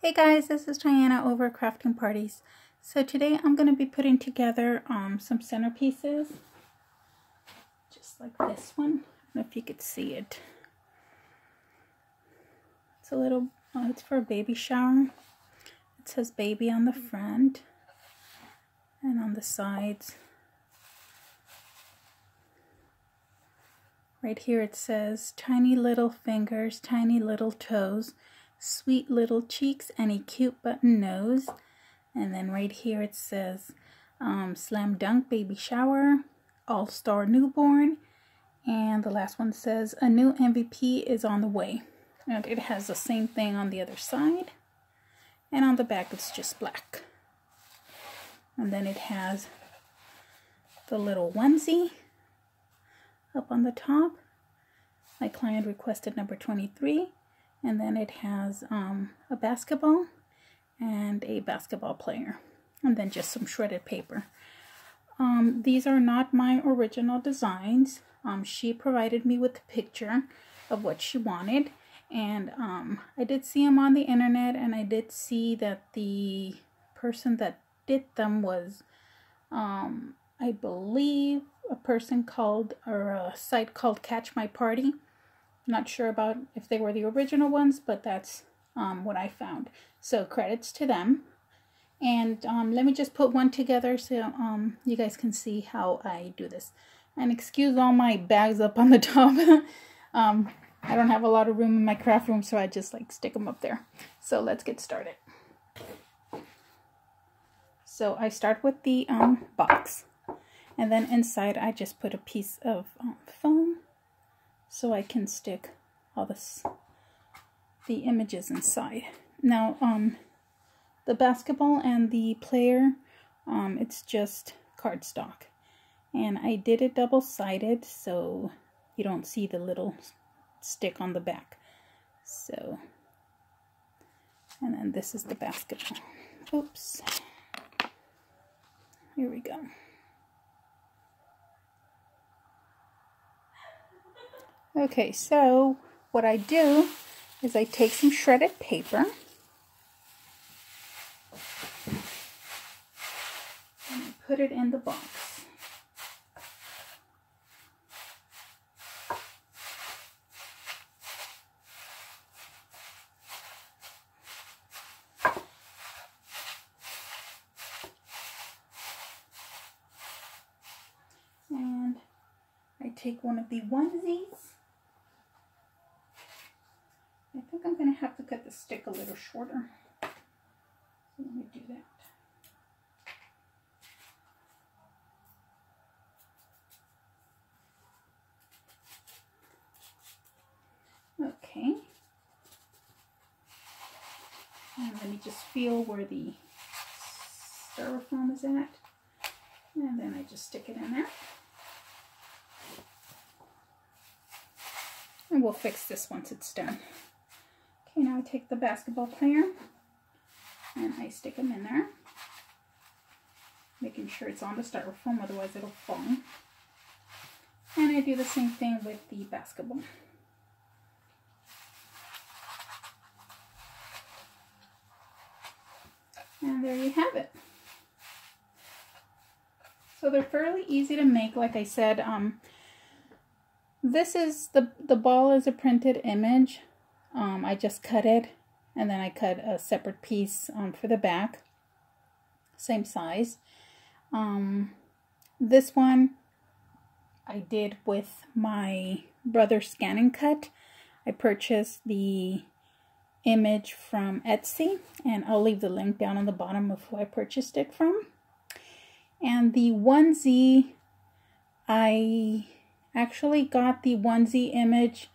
Hey guys, this is Diana over at Crafting Parties. So today I'm going to be putting together some centerpieces, just like this one. I don't know if you could see it. It's a little, it's for a baby shower. It says baby on the front and on the sides. Right here it says tiny little fingers, tiny little toes, sweet little cheeks, and a cute button nose. And then right here it says slam dunk baby shower, all-star newborn, and the last one says a new MVP is on the way. And it has the same thing on the other side, and on the back it's just black. And then it has the little onesie up on the top. My client requested number 23. And then it has a basketball and a basketball player. And then just some shredded paper. These are not my original designs. She provided me with a picture of what she wanted. And I did see them on the internet. And I did see that the person that did them was, I believe, a person called, or a site called Catch My Party. Not sure about if they were the original ones, but that's what I found. So credits to them. And let me just put one together so you guys can see how I do this. And excuse all my bags up on the top. I don't have a lot of room in my craft room, so I just like stick them up there. So let's get started. So I start with the box. And then inside I just put a piece of foam, so I can stick all the images inside. Now, the basketball and the player, it's just cardstock. And I did it double-sided, so you don't see the little stick on the back. So, and then this is the basketball. Oops. Here we go. Okay, so what I do is I take some shredded paper and I put it in the box. And I take one of the onesies. I think I'm going to have to cut the stick a little shorter. So let me do that. Okay. And let me just feel where the styrofoam is at. And then I just stick it in there. And we'll fix this once it's done. Okay, now I take the basketball player and I stick him in there, making sure it's on the styrofoam, otherwise it'll fall. And I do the same thing with the basketball. And there you have it. So they're fairly easy to make, like I said. This is, the ball is a printed image. I just cut it, and then I cut a separate piece for the back, same size. This one I did with my brother's scan and cut. I purchased the image from Etsy, and I'll leave the link down on the bottom of who I purchased it from. And the onesie, I actually got the onesie image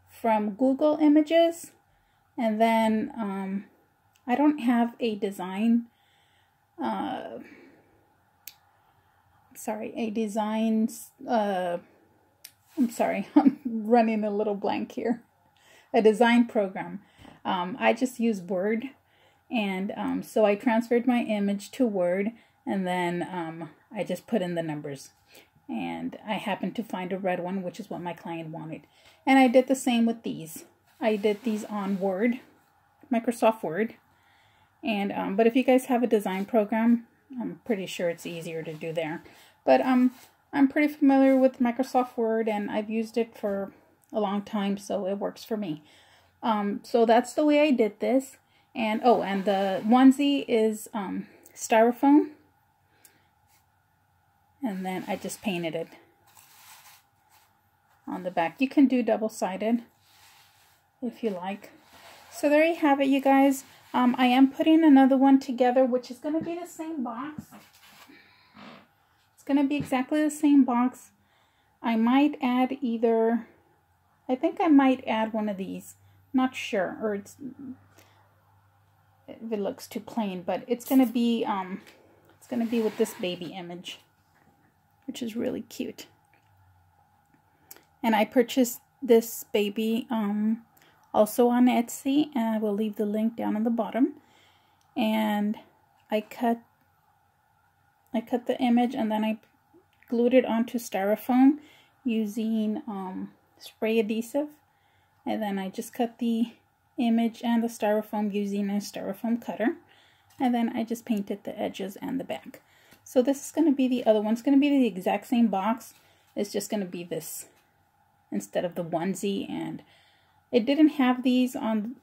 from Google Images, and then I don't have a design, I'm sorry, I'm running a little blank here, a design program. I just use Word, and so I transferred my image to Word, and then I just put in the numbers. And I happened to find a red one, which is what my client wanted. And I did the same with these. I did these on Word, Microsoft Word. And but if you guys have a design program, I'm pretty sure it's easier to do there. But I'm pretty familiar with Microsoft Word, and I've used it for a long time, so it works for me. So that's the way I did this. And oh, and the onesie is styrofoam, and then I just painted it on the back. You can do double-sided if you like. So there you have it, you guys. I am putting another one together, which is going to be the same box. It's going to be exactly the same box. I might add either, I think I might add one of these. Not sure, or if it looks too plain, but it's going to be with this baby image, which is really cute. And I purchased this baby also on Etsy, and I will leave the link down on the bottom. And I cut the image, and then I glued it onto styrofoam using spray adhesive, and then I just cut the image and the styrofoam using a styrofoam cutter, and then I just painted the edges and the back. So this is going to be the other one. It's going to be the exact same box. It's just going to be this instead of the onesie, and it didn't have these on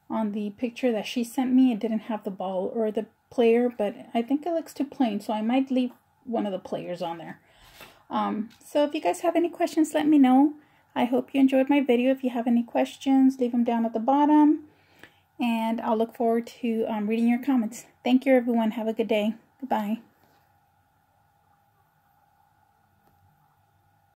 the picture that she sent me. It didn't have the ball or the player, but I think it looks too plain, so I might leave one of the players on there. So if you guys have any questions, let me know. I hope you enjoyed my video. If you have any questions, leave them down at the bottom, and I'll look forward to reading your comments. Thank you, everyone. Have a good day. Goodbye.